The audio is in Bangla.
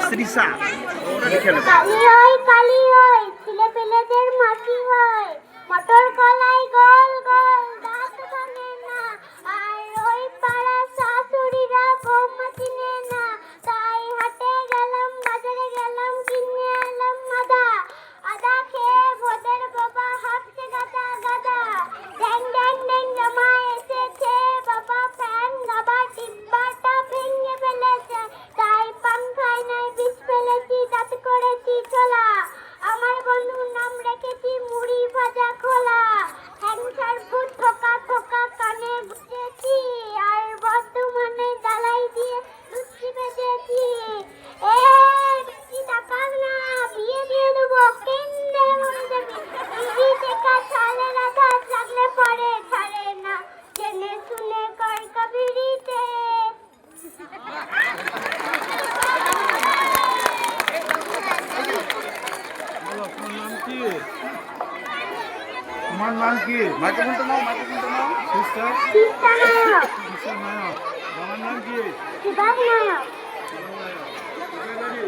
শ্রীষা কালি হয় ছেলে পেলেদের মাটি হয় মটর কলাই গোল গোল দাঁত ভাঙে না আর ওই পাড়া শাশুড়িরা বৌমা চিনে না তাই হাটে গেলাম বাজারে গেলাম কিনে এলাম আদা খেয়ে ভোদের বাবা হাঁকছে গাদা গাদা ড্যাং ড্যাং ড্যাং জামা এসেছে বাবা ফ্যান গাবা ডিব্বাটা ভেঙে ফেলেছে তাই পাংখায় নাই বিষ ফেলেছি দাঁত করেছি ছোলা আমার বন্ধুর নাম রেখেছি মুড়ি ভাজা খোলা হ্যাংসার ভূত ঠোকা ঠোকা কানে গুঁজেছি আর বর্ধমানে ডালাই দিয়ে লুচি বেজেছি বেশি টাকা না বিয়ে দিয়ে দেবো কেন্দ্রে মনে যাবি দিদি দেখা ছাড়ে রাখা লাগলে পরে ছাড়ে না জেনে শুনে কর কবিরিতে তোমার নাম কি? মাইক্রোফোনটা নাও। সিস্টার নায়ক। বাবার নাম কি? সুভাষ নায়ক। কোথায় বাড়ি?